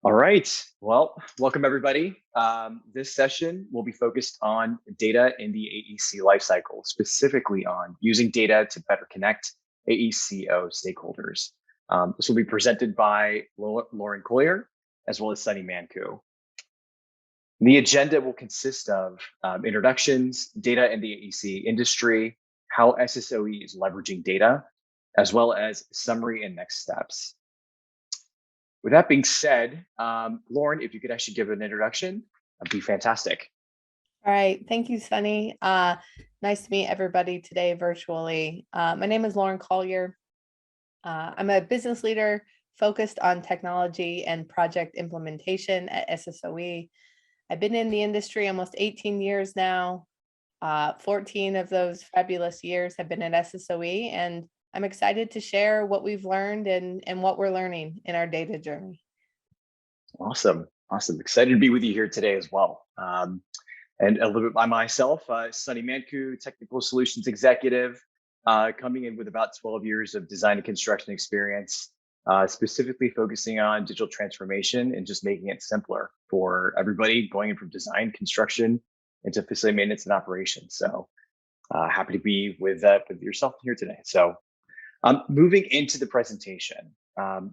All right. Well, welcome everybody. This session will be focused on data in the AEC lifecycle, specifically on using data to better connect AECO stakeholders. This will be presented by Lauren Collier as well as Sunny Manku. The agenda will consist of introductions, data in the AEC industry, how SSOE is leveraging data, as well as summary and next steps. With that being said, Lauren, if you could actually give an introduction, that'd be fantastic. All right. Thank you, Sunny. Nice to meet everybody today virtually. My name is Lauren Collier. I'm a business leader focused on technology and project implementation at SSOE. I've been in the industry almost 18 years now. 14 of those fabulous years have been at SSOE, and I'm excited to share what we've learned and what we're learning in our data journey. Awesome. Awesome. Excited to be with you here today as well. And a little bit by myself, Sunny Manku, Technical Solutions Executive, coming in with about 12 years of design and construction experience, specifically focusing on digital transformation and just making it simpler for everybody going in from design, construction, into facility maintenance and operations. So happy to be with yourself here today. So moving into the presentation,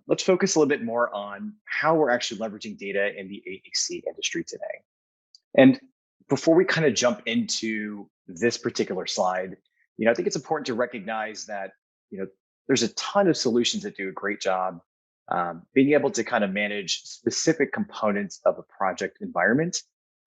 let's focus a little bit more on how we're actually leveraging data in the AEC industry today. And before we kind of jump into this particular slide, I think it's important to recognize that, there's a ton of solutions that do a great job being able to kind of manage specific components of a project environment,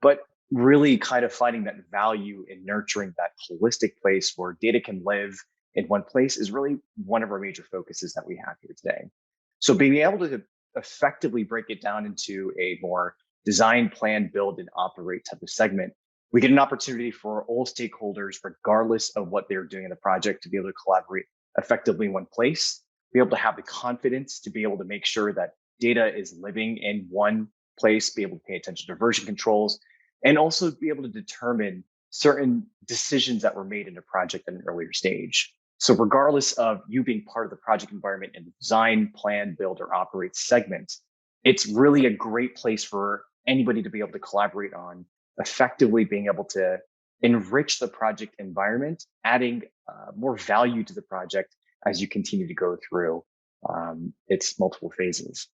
but really kind of finding that value in nurturing that holistic place where data can live in one place is really one of our major focuses that we have here today. So being able to effectively break it down into a more design, plan, build, and operate type of segment, we get an opportunity for all stakeholders, regardless of what they're doing in the project, to be able to collaborate effectively in one place, be able to have the confidence to be able to make sure that data is living in one place, be able to pay attention to version controls, and also be able to determine certain decisions that were made in a project at an earlier stage. So regardless of you being part of the project environment in the design, plan, build, or operate segment, it's really a great place for anybody to be able to collaborate on effectively being able to enrich the project environment, adding more value to the project as you continue to go through its multiple phases.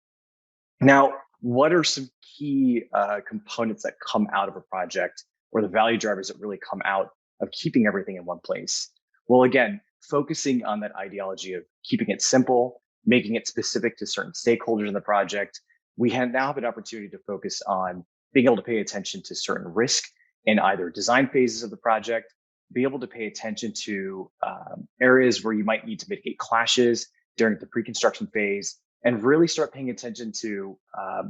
Now, what are some key components that come out of a project, or the value drivers that really come out of keeping everything in one place? Well, again, focusing on that ideology of keeping it simple, making it specific to certain stakeholders in the project, we now have an opportunity to focus on being able to pay attention to certain risk in either design phases of the project, be able to pay attention to areas where you might need to mitigate clashes during the pre-construction phase, and really start paying attention to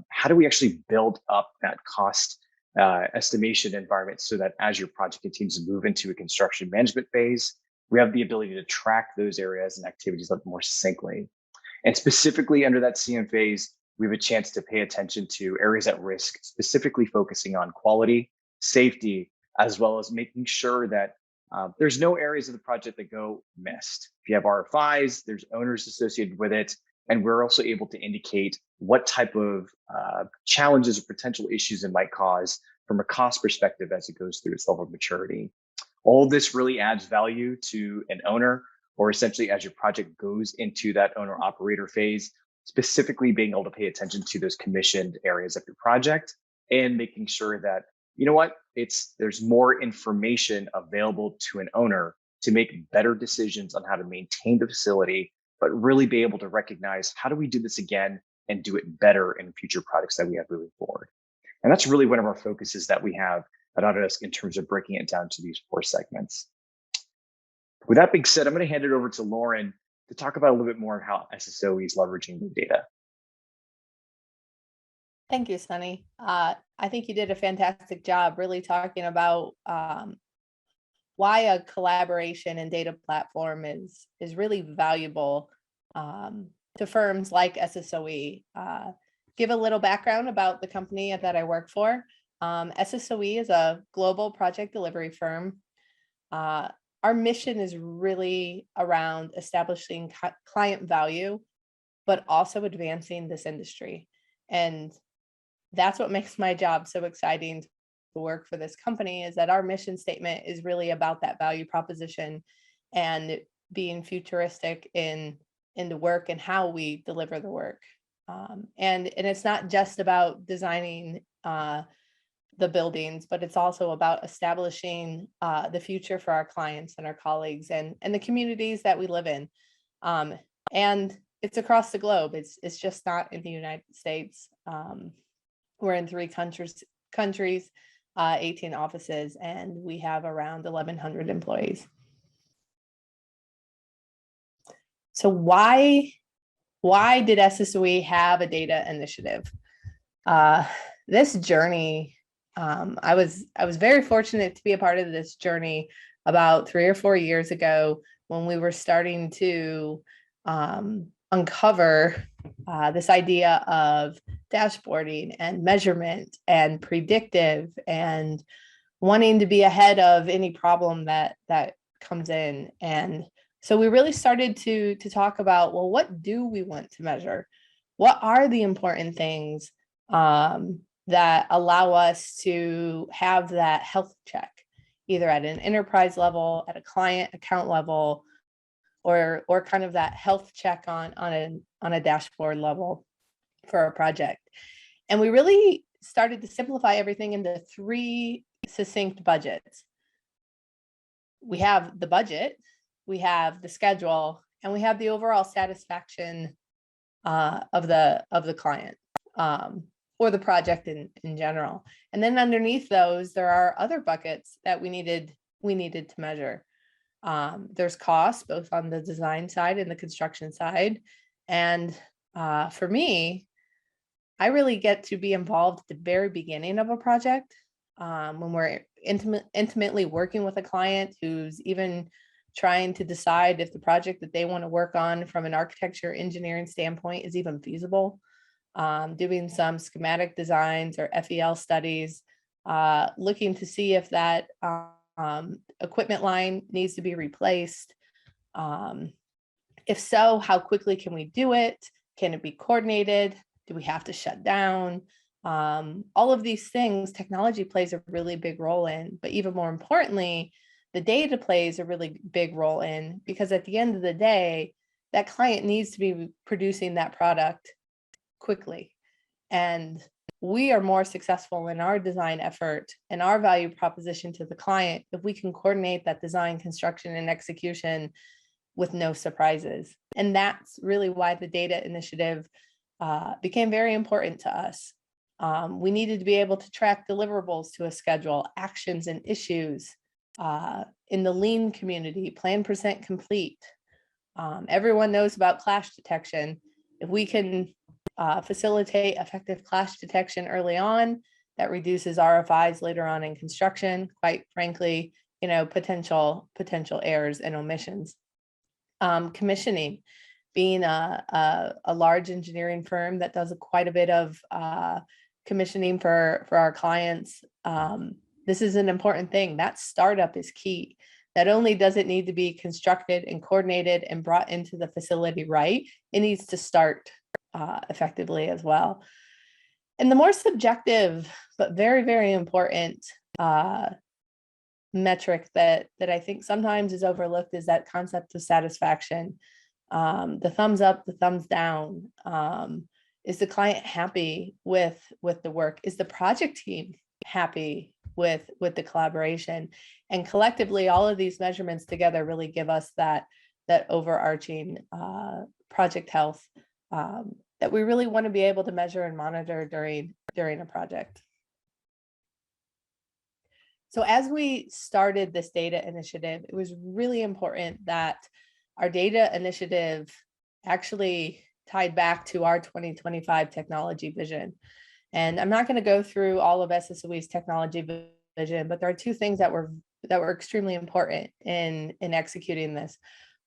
how do we actually build up that cost estimation environment so that as your project continues to move into a construction management phase, we have the ability to track those areas and activities a little more succinctly. And specifically under that CM phase, we have a chance to pay attention to areas at risk, specifically focusing on quality, safety, as well as making sure that there's no areas of the project that go missed. If you have RFIs, there's owners associated with it, and we're also able to indicate what type of challenges or potential issues it might cause from a cost perspective as it goes through its level of maturity. All of this really adds value to an owner, or essentially as your project goes into that owner operator phase, specifically being able to pay attention to those commissioned areas of your project and making sure that, there's more information available to an owner to make better decisions on how to maintain the facility, but really be able to recognize how do we do this again and do it better in future products that we have moving forward. And that's really one of our focuses that we have at Autodesk in terms of breaking it down to these 4 segments. With that being said, I'm going to hand it over to Lauren to talk about a little bit more of how SSOE is leveraging the data. Thank you, Sunny. I think you did a fantastic job really talking about why a collaboration and data platform is really valuable to firms like SSOE. Give a little background about the company that I work for. SSOE is a global project delivery firm. Our mission is really around establishing client value, but also advancing this industry. And that's what makes my job so exciting to work for this company, is that our mission statement is really about that value proposition and being futuristic in the work and how we deliver the work. And it's not just about designing the buildings, but it's also about establishing the future for our clients and our colleagues and the communities that we live in. And it's across the globe. It's just not in the United States. We're in 3 countries, 18 offices, and we have around 1,100 employees. So why did SSOE have a data initiative? This journey, I was very fortunate to be a part of this journey about 3 or 4 years ago, when we were starting to uncover this idea of dashboarding and measurement and predictive and wanting to be ahead of any problem that comes in. And so we really started to talk about, well, what do we want to measure? What are the important things that allow us to have that health check, either at an enterprise level, at a client account level, or kind of that health check on a dashboard level for a project. And we really started to simplify everything into 3 succinct budgets. We have the budget, we have the schedule, and we have the overall satisfaction of the client or the project in general. And then underneath those, there are other buckets that we needed to measure. There's costs, both on the design side and the construction side. And for me, I really get to be involved at the very beginning of a project, when we're intimately working with a client who's even trying to decide if the project that they want to work on from an architecture engineering standpoint is even feasible. Doing some schematic designs or FEL studies, looking to see if that equipment line needs to be replaced. If so, how quickly can we do it? Can it be coordinated? Do we have to shut down? All of these things, technology plays a really big role in, but even more importantly, the data plays a really big role in, because at the end of the day, that client needs to be producing that product quickly. And we are more successful in our design effort and our value proposition to the client if we can coordinate that design, construction, and execution with no surprises. And that's really why the data initiative became very important to us. We needed to be able to track deliverables to a schedule, actions and issues in the lean community, plan percent complete. Everyone knows about clash detection. If we can facilitate effective clash detection early on, that reduces RFIs later on in construction, quite frankly, potential errors and omissions. Commissioning, being a large engineering firm that does quite a bit of commissioning for our clients, this is an important thing. That startup is key. Not only does it need to be constructed and coordinated and brought into the facility right, it needs to start effectively as well. And the more subjective, but very, very important metric that I think sometimes is overlooked is that concept of satisfaction. The thumbs up, the thumbs down. Is the client happy with the work? Is the project team happy with the collaboration? And collectively, all of these measurements together really give us that overarching project health that we really want to be able to measure and monitor during a project. So as we started this data initiative, it was really important that our data initiative actually tied back to our 2025 technology vision. And I'm not going to go through all of SSOE's technology vision, but there are 2 things that were extremely important in executing this.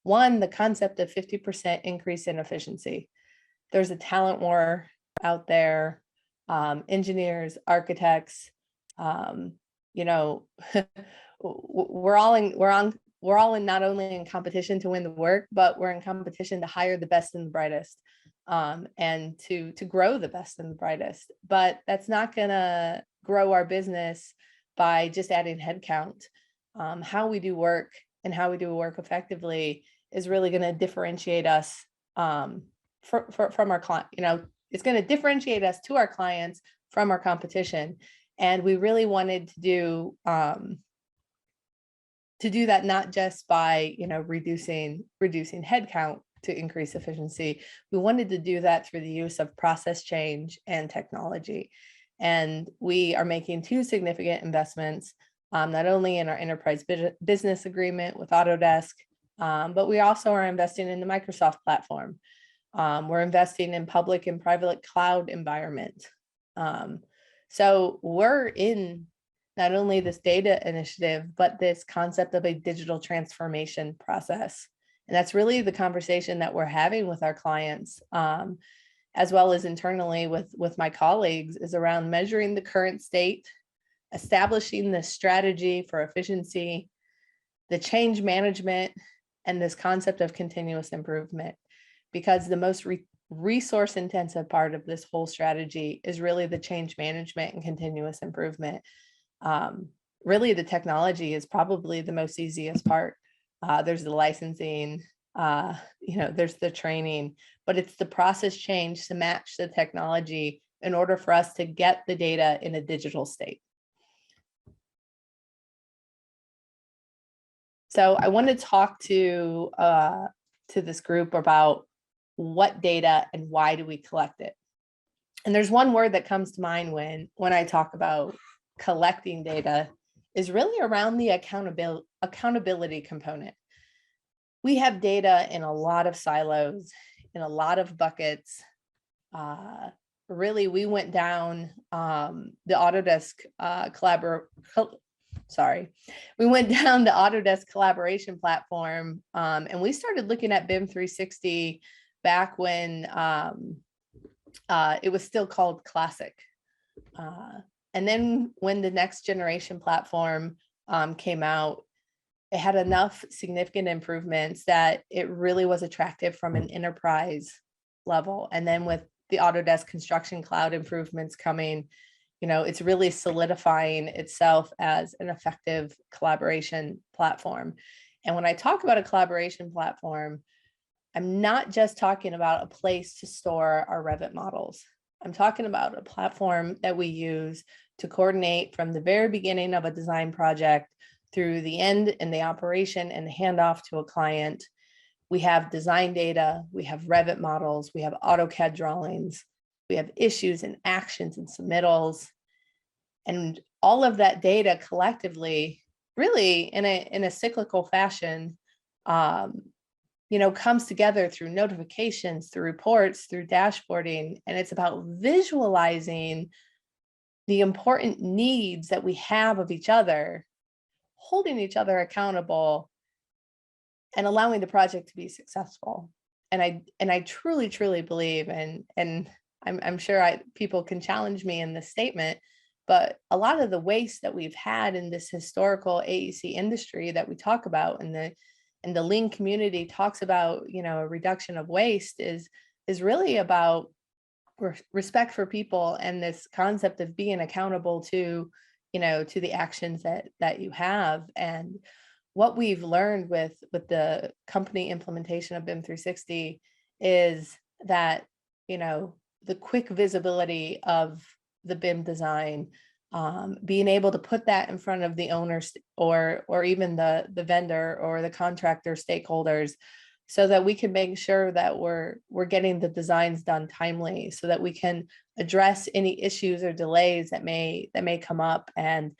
One, the concept of 50% increase in efficiency. There's a talent war out there, engineers, architects, we're all in not only in competition to win the work, but we're in competition to hire the best and the brightest. and to grow the best and the brightest. But that's not going to grow our business by just adding headcount. How we do work and how we do work effectively is really going to differentiate us from our client. It's going to differentiate us to our clients from our competition. And we really wanted to do that not just by reducing headcount to increase efficiency. We wanted to do that through the use of process change and technology. And we are making two significant investments, not only in our enterprise business agreement with Autodesk, but we also are investing in the Microsoft platform. We're investing in public and private cloud environment. So we're in not only this data initiative, but this concept of a digital transformation process. And that's really the conversation that we're having with our clients, as well as internally with my colleagues, is around measuring the current state, establishing the strategy for efficiency, the change management, and this concept of continuous improvement. Because the most resource intensive part of this whole strategy is really the change management and continuous improvement. Really, the technology is probably the most easiest part. There's the licensing, there's the training, but it's the process change to match the technology in order for us to get the data in a digital state. So I want to talk to this group about what data and why do we collect it. And there's one word that comes to mind when I talk about collecting data, is really around the accountability component. We have data in a lot of silos, in a lot of buckets. Really, we went down the Autodesk we went down the Autodesk collaboration platform, and we started looking at BIM 360 back when it was still called Classic. And then when the next generation platform came out, it had enough significant improvements that it really was attractive from an enterprise level. And then with the Autodesk Construction Cloud improvements coming, it's really solidifying itself as an effective collaboration platform. And when I talk about a collaboration platform, I'm not just talking about a place to store our Revit models. I'm talking about a platform that we use to coordinate from the very beginning of a design project through the end and the operation and the handoff to a client. We have design data, we have Revit models, we have AutoCAD drawings, we have issues and actions and submittals. And all of that data collectively, really in a cyclical fashion, comes together through notifications, through reports, through dashboarding. And it's about visualizing the important needs that we have of each other, holding each other accountable, and allowing the project to be successful. And I truly, truly believe, and I'm sure people can challenge me in this statement, but a lot of the waste that we've had in this historical AEC industry that we talk about, and the Lean community talks about, a reduction of waste is really about respect for people and this concept of being accountable to the actions that you have. And what we've learned with the company implementation of BIM 360 is that, the quick visibility of the BIM design, being able to put that in front of the owners or even the vendor or the contractor stakeholders, so that we can make sure that we're getting the designs done timely, so that we can address any issues or delays that may come up. And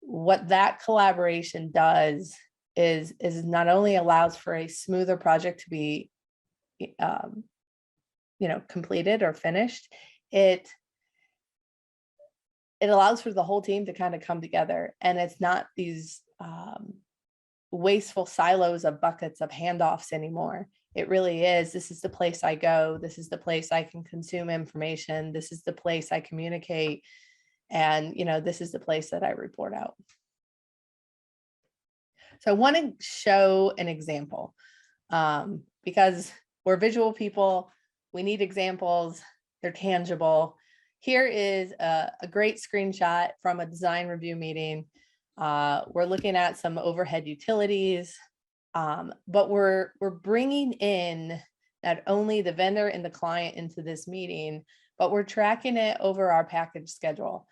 what that collaboration does is not only allows for a smoother project to be completed or finished, it allows for the whole team to kind of come together. And it's not these wasteful silos of buckets of handoffs anymore. It really is, this is the place I go, this is the place I can consume information, this is the place I communicate, and this is the place that I report out. So I want to show an example, because we're visual people. We need examples. They're tangible. Here is a great screenshot from a design review meeting. We're looking at some overhead utilities, but we're bringing in not only the vendor and the client into this meeting, but we're tracking it over our package schedule.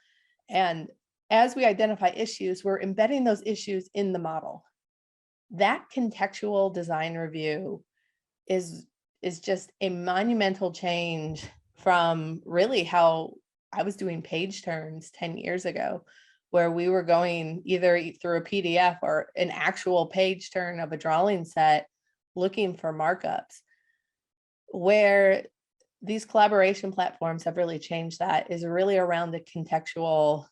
And as we identify issues, we're embedding those issues in the model. That contextual design review is just a monumental change from really how I was doing page turns 10 years ago, where we were going either through a PDF or an actual page turn of a drawing set, looking for markups. Where these collaboration platforms have really changed that is really around the contextual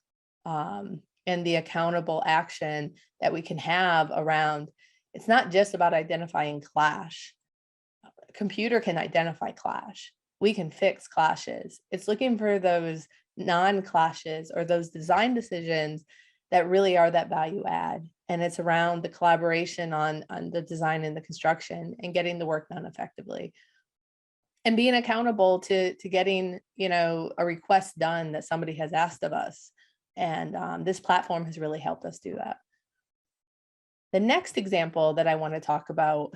and the accountable action that we can have around. It's not just about identifying clash. A computer can identify clash. We can fix clashes. It's looking for those non-clashes or those design decisions that really are that value add. And it's around the collaboration on the design and the construction and getting the work done effectively. And being accountable to getting, a request done that somebody has asked of us. And this platform has really helped us do that. The next example that I want to talk about,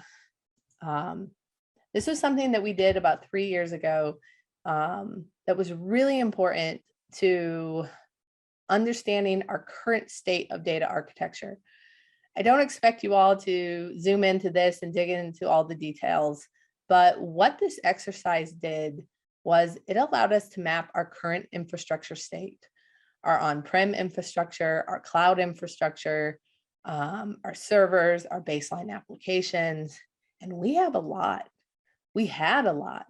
this was something that we did about 3 years ago that was really important to understanding our current state of data architecture. I don't expect you all to zoom into this and dig into all the details, but what this exercise did was it allowed us to map our current infrastructure state, our on-prem infrastructure, our cloud infrastructure, our servers, our baseline applications, and we have a lot. We had a lot.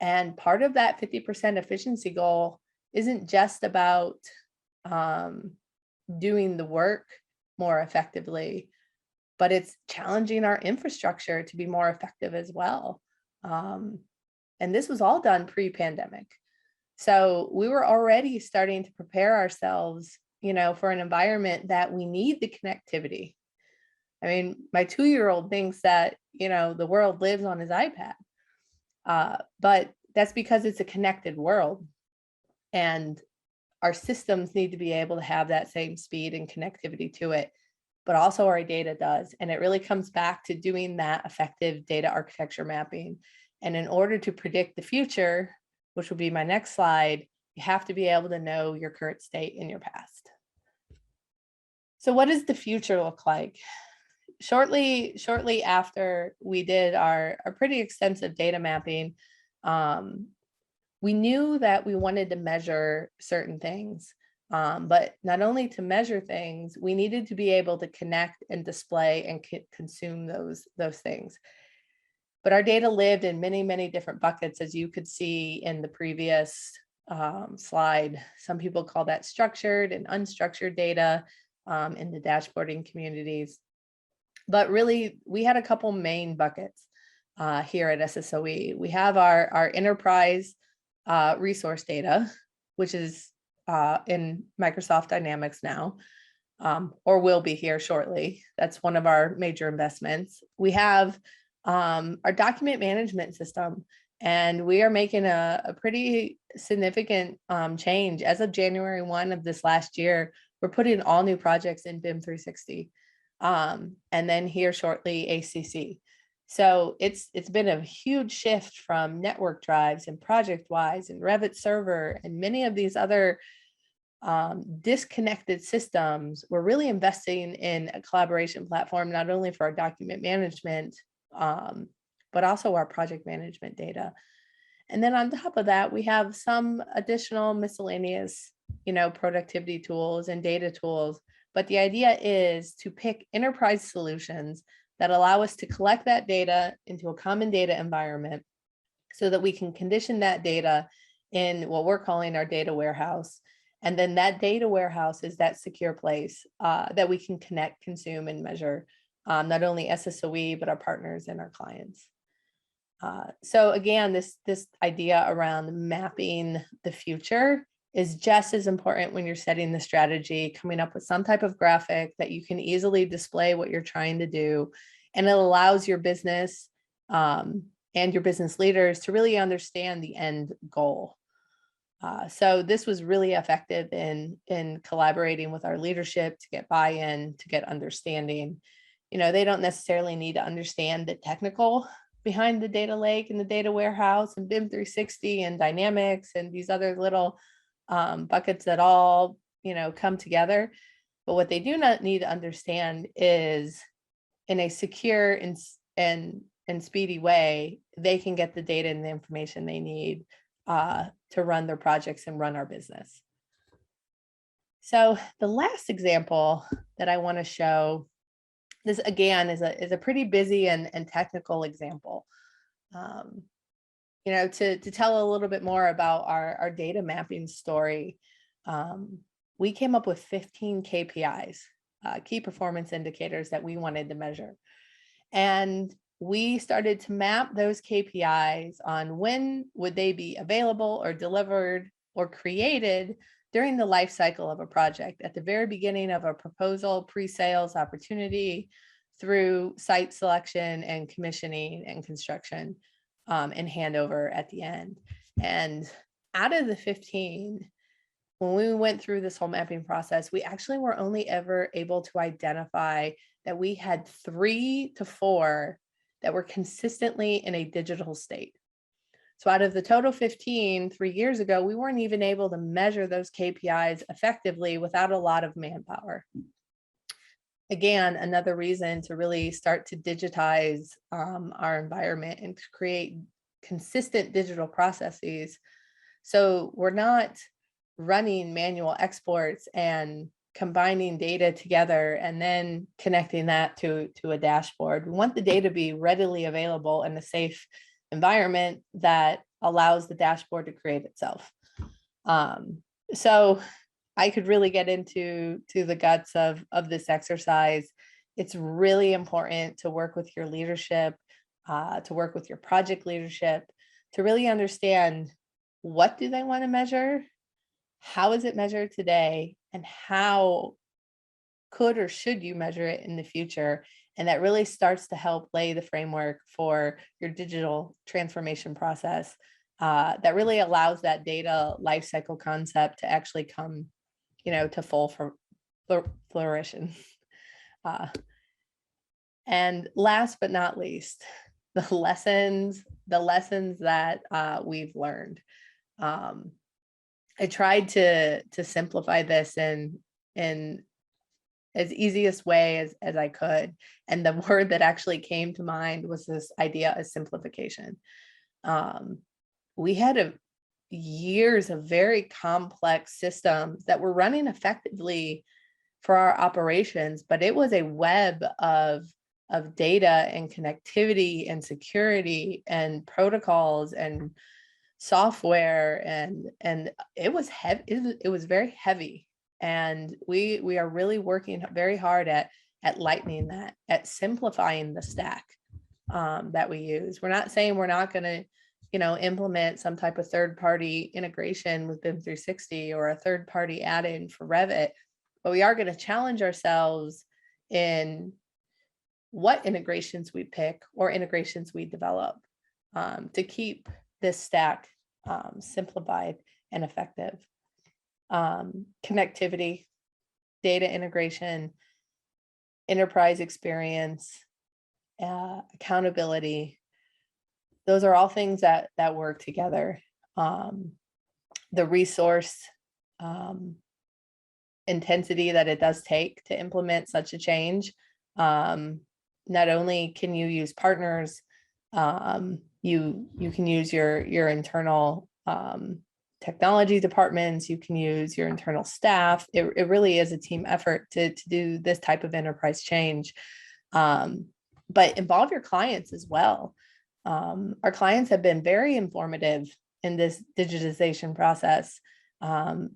And part of that 50% efficiency goal isn't just about doing the work more effectively, but it's challenging our infrastructure to be more effective as well. And this was all done pre-pandemic. So we were already starting to prepare ourselves, for an environment that we need the connectivity. I mean, my 2-year-old thinks that, the world lives on his iPad, but that's because it's a connected world. And our systems need to be able to have that same speed and connectivity to it, but also our data does. And it really comes back to doing that effective data architecture mapping. And in order to predict the future, which will be my next slide, you have to be able to know your current state and your past. So what does the future look like? Shortly after we did our pretty extensive data mapping, we knew that we wanted to measure certain things, but not only to measure things, we needed to be able to connect and display and consume those things. But our data lived in many, many different buckets, as you could see in the previous slide. Some people call that structured and unstructured data in the dashboarding communities. But really, we had a couple main buckets here at SSOE. We have our enterprise resource data, which is in Microsoft Dynamics now, or will be here shortly. That's one of our major investments. We have our document management system, and we are making a pretty significant change. As of January 1 of this last year, we're putting all new projects in BIM 360. And then here shortly, ACC. So it's been a huge shift from network drives and ProjectWise and Revit Server and many of these other disconnected systems. We're really investing in a collaboration platform, not only for our document management, but also our project management data. And then on top of that, we have some additional miscellaneous, productivity tools and data tools. But the idea is to pick enterprise solutions that allow us to collect that data into a common data environment so that we can condition that data in what we're calling our data warehouse. And then that data warehouse is that secure place that we can connect, consume, and measure not only SSOE, but our partners and our clients. So again, this idea around mapping the future is just as important when you're setting the strategy, coming up with some type of graphic that you can easily display what you're trying to do. And it allows your business and and your business leaders to really understand the end goal. So this was really effective in collaborating with our leadership to get buy-in, to get understanding. They don't necessarily need to understand the technical behind the data lake and the data warehouse and BIM 360 and Dynamics and these other little buckets that all, come together. But what they do not need to understand is, in a secure and speedy way, they can get the data and the information they need to run their projects and run our business. So the last example that I want to show, this again is a pretty busy and technical example. To tell a little bit more about our data mapping story, we came up with 15 KPIs, key performance indicators that we wanted to measure. And we started to map those KPIs on when would they be available or delivered or created during the life cycle of a project, at the very beginning of a proposal, pre-sales opportunity, through site selection and commissioning and construction, and handover at the end. And out of the 15, when we went through this whole mapping process, we actually were only ever able to identify that we had 3 to 4 that were consistently in a digital state. So out of the total 15, 3 years ago, we weren't even able to measure those KPIs effectively without a lot of manpower. Again, another reason to really start to digitize our environment and to create consistent digital processes. So we're not running manual exports and combining data together and then connecting that to a dashboard. We want the data to be readily available in a safe environment that allows the dashboard to create itself. So I could really get into the guts of this exercise. It's really important to work with your leadership, to work with your project leadership, to really understand what do they want to measure, how is it measured today, and how could or should you measure it in the future. And that really starts to help lay the framework for your digital transformation process that really allows that data lifecycle concept to actually come, to full flourishing. And last but not least, the lessons that we've learned. I tried to simplify this in as easiest way as I could. And the word that actually came to mind was this idea of simplification. We had years of very complex systems that were running effectively for our operations, but it was a web of data and connectivity and security and protocols and software, and it was heavy. It was very heavy. And we are really working very hard at lightening that, at simplifying the stack that we use. We're not saying we're not going to, implement some type of third-party integration with BIM 360 or a third-party add-in for Revit, but we are going to challenge ourselves in what integrations we pick or integrations we develop to keep this stack simplified and effective. Connectivity, data integration, enterprise experience, accountability. Those are all things that work together. The resource intensity that it does take to implement such a change. Not only can you use partners, you can use your internal technology departments, you can use your internal staff. It really is a team effort to do this type of enterprise change. But involve your clients as well. Our clients have been very informative in this digitization process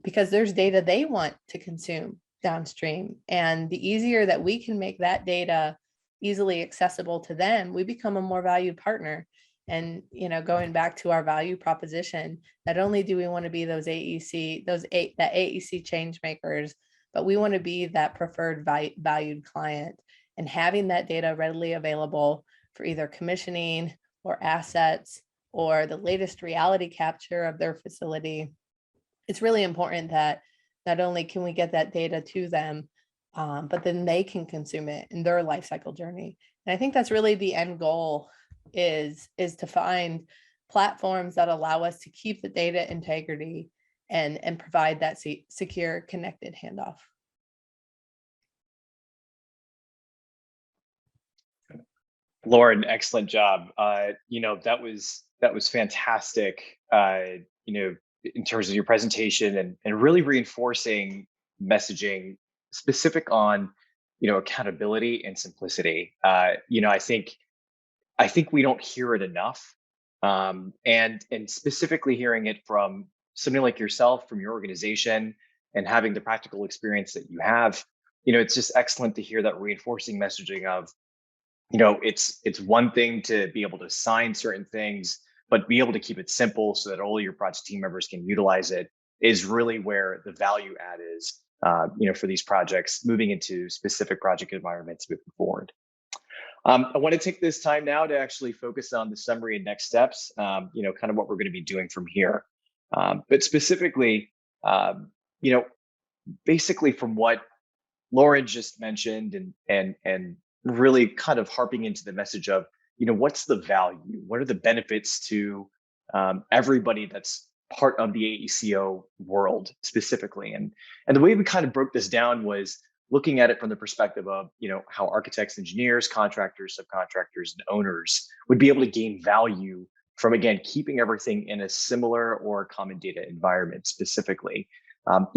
because there's data they want to consume downstream. And the easier that we can make that data easily accessible to them, we become a more valued partner. And, going back to our value proposition, not only do we want to be those AEC change makers, but we want to be that preferred valued client, and having that data readily available for either commissioning or assets or the latest reality capture of their facility, it's really important that not only can we get that data to them, but then they can consume it in their life cycle journey. And I think that's really the end goal, is to find platforms that allow us to keep the data integrity and provide that secure connected handoff. Lauren, excellent job. That was fantastic. In terms of your presentation and really reinforcing messaging specific on accountability and simplicity. I think we don't hear it enough, and specifically hearing it from somebody like yourself, from your organization, and having the practical experience that you have. It's just excellent to hear that reinforcing messaging of it's one thing to be able to sign certain things, but be able to keep it simple so that all your project team members can utilize it is really where the value add is, for these projects moving into specific project environments moving forward. I want to take this time now to actually focus on the summary and next steps, kind of what we're going to be doing from here. But specifically, basically from what Lauren just mentioned and really kind of harping into the message of, what's the value? What are the benefits to everybody that's part of the AECO world specifically? And the way we kind of broke this down was looking at it from the perspective of, how architects, engineers, contractors, subcontractors, and owners would be able to gain value from, again, keeping everything in a similar or common data environment specifically.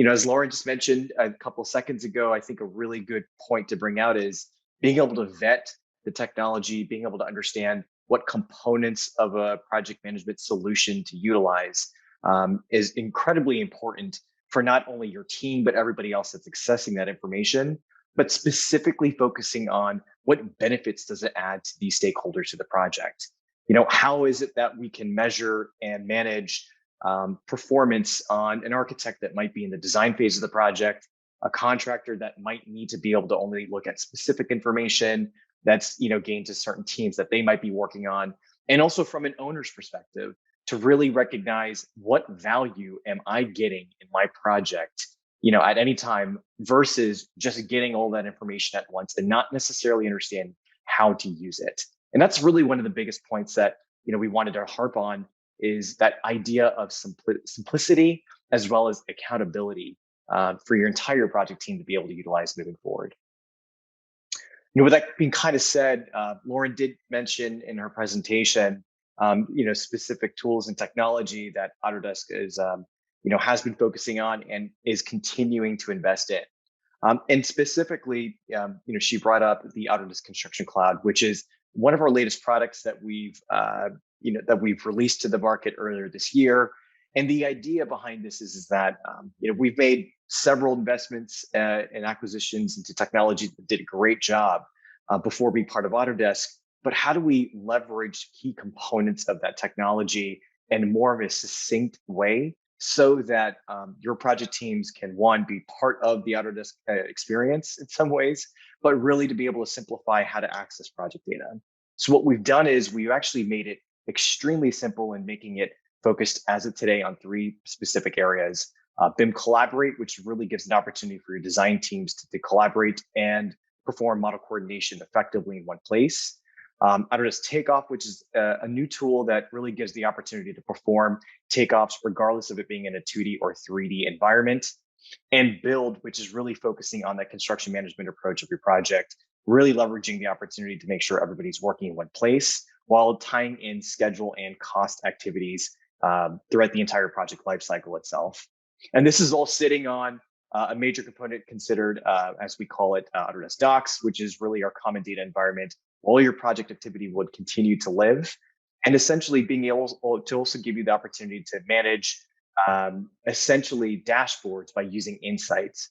As Lauren just mentioned a couple of seconds ago, I think a really good point to bring out is being able to vet the technology, being able to understand what components of a project management solution to utilize is incredibly important for not only your team, but everybody else that's accessing that information, but specifically focusing on what benefits does it add to these stakeholders to the project. How is it that we can measure and manage performance on an architect that might be in the design phase of the project, a contractor that might need to be able to only look at specific information that's gained to certain teams that they might be working on, and also from an owner's perspective to really recognize what value am I getting in my project at any time versus just getting all that information at once and not necessarily understand how to use it. And that's really one of the biggest points that we wanted to harp on, is that idea of simplicity as well as accountability for your entire project team to be able to utilize moving forward. With that being kind of said, Lauren did mention in her presentation, specific tools and technology that Autodesk is, has been focusing on and is continuing to invest in. And specifically, she brought up the Autodesk Construction Cloud, which is one of our latest products that we've released to the market earlier this year. And the idea behind this is that we've made several investments and acquisitions into technology that did a great job before being part of Autodesk. But how do we leverage key components of that technology in more of a succinct way so that your project teams can, one, be part of the Autodesk experience in some ways, but really to be able to simplify how to access project data? So what we've done is we've actually made it extremely simple in making it focused as of today on 3 specific areas. BIM Collaborate, which really gives an opportunity for your design teams to collaborate and perform model coordination effectively in one place. Autodesk Takeoff, which is a new tool that really gives the opportunity to perform takeoffs regardless of it being in a 2D or 3D environment. And Build, which is really focusing on that construction management approach of your project, really leveraging the opportunity to make sure everybody's working in one place while tying in schedule and cost activities throughout the entire project lifecycle itself. And this is all sitting on a major component considered, as we call it, Autodesk Docs, which is really our common data environment. All your project activity would continue to live, and essentially being able to also give you the opportunity to manage essentially dashboards by using insights.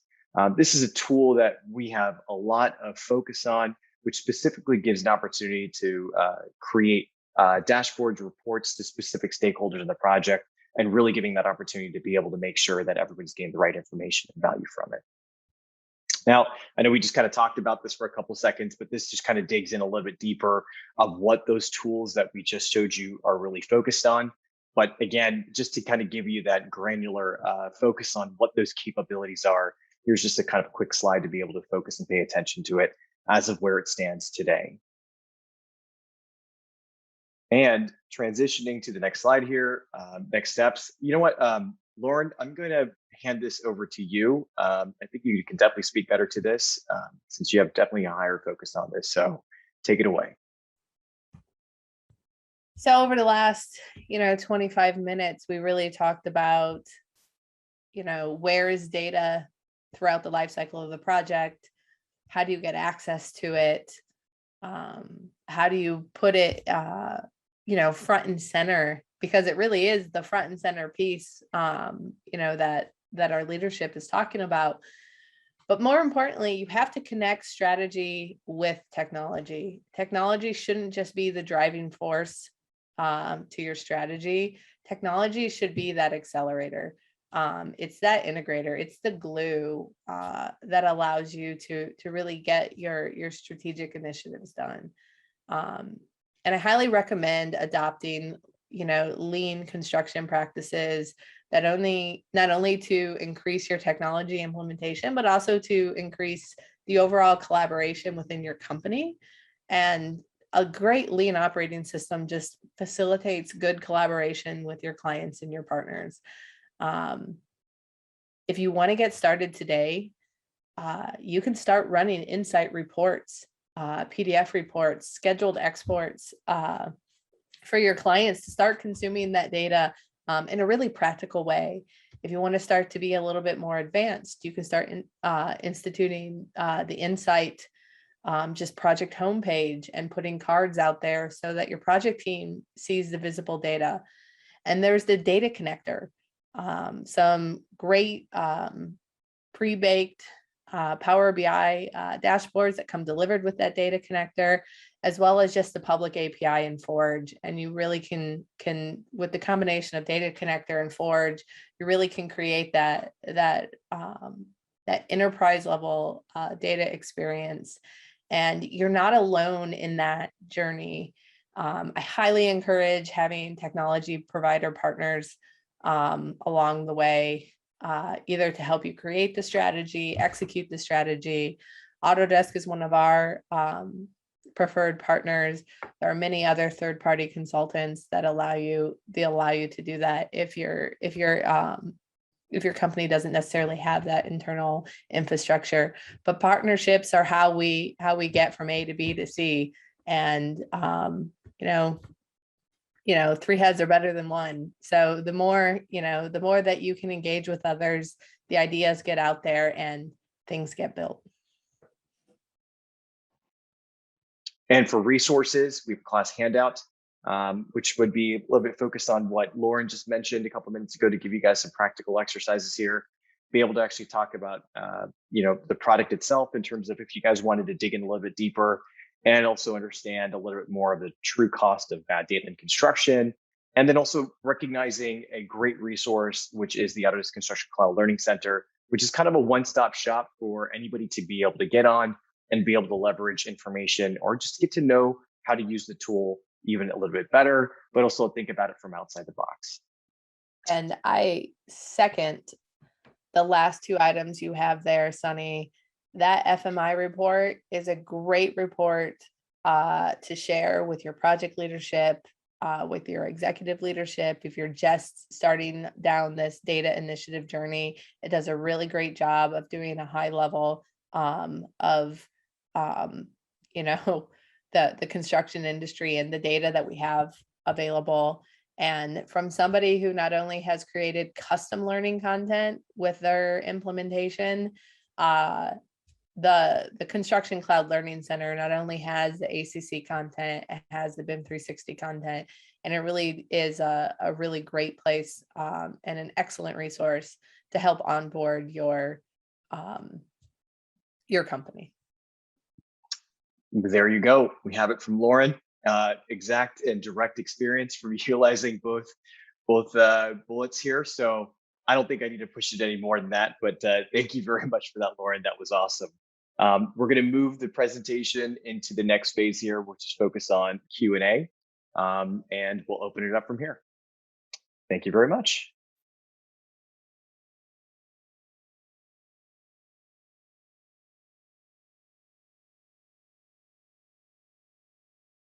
This is a tool that we have a lot of focus on, which specifically gives an opportunity to create dashboards, reports to specific stakeholders in the project, and really giving that opportunity to be able to make sure that everybody's getting the right information and value from it. Now, I know we just kind of talked about this for a couple seconds, but this just kind of digs in a little bit deeper of what those tools that we just showed you are really focused on. But again, just to kind of give you that granular focus on what those capabilities are, here's just a kind of quick slide to be able to focus and pay attention to it as of where it stands today. And transitioning to the next slide here, next steps. You know what, Lauren, I'm going to hand this over to you. I think you can definitely speak better to this since you have definitely a higher focus on this. So take it away. So over the last, 25 minutes, we really talked about, where is data throughout the life cycle of the project? How do you get access to it? How do you put it, front and center? Because it really is the front and center piece, that our leadership is talking about. But more importantly, you have to connect strategy with technology. Technology shouldn't just be the driving force to your strategy. Technology should be that accelerator. It's that integrator. It's the glue that allows you to really get your strategic initiatives done. And I highly recommend adopting, lean construction practices that not only to increase your technology implementation, but also to increase the overall collaboration within your company. And a great lean operating system just facilitates good collaboration with your clients and your partners. If you want to get started today, you can start running insight reports, PDF reports, scheduled exports for your clients to start consuming that data in a really practical way. If you want to start to be a little bit more advanced, you can start instituting the Insight just project homepage and putting cards out there so that your project team sees the visible data. And there's the data connector, some great pre-baked Power BI dashboards that come delivered with that data connector, as well as just the public API in Forge. And you really can with the combination of data connector and Forge, you really can create that enterprise level data experience. And you're not alone in that journey. I highly encourage having technology provider partners along the way, either to help you create the strategy, execute the strategy. Autodesk is one of our preferred partners. There are many other third-party consultants that allow you to do that if your company doesn't necessarily have that internal infrastructure. But partnerships are how we get from A to B to C. And three heads are better than one. So the more that you can engage with others, the ideas get out there and things get built. And for resources, we have a class handout, which would be a little bit focused on what Lauren just mentioned a couple minutes ago to give you guys some practical exercises here. Be able to actually talk about, the product itself in terms of if you guys wanted to dig in a little bit deeper, and also understand a little bit more of the true cost of bad data in construction. And then also recognizing a great resource, which is the Autodesk Construction Cloud Learning Center, which is kind of a one-stop shop for anybody to be able to get on and be able to leverage information or just get to know how to use the tool even a little bit better, but also think about it from outside the box. And I second the last two items you have there, Sunny. That FMI report is a great report to share with your project leadership, with your executive leadership. If you're just starting down this data initiative journey, it does a really great job of doing a high level of the construction industry and the data that we have available. And from somebody who not only has created custom learning content with their implementation, the Construction Cloud Learning Center not only has the ACC content, it has the BIM 360 content, and it really is a really great place and an excellent resource to help onboard your company. There you go. We have it from Lauren. Exact and direct experience from utilizing both bullets here. So I don't think I need to push it any more than that, but thank you very much for that, Lauren. That was awesome. We're going to move the presentation into the next phase here, which is focus on Q&A, and we'll open it up from here. Thank you very much.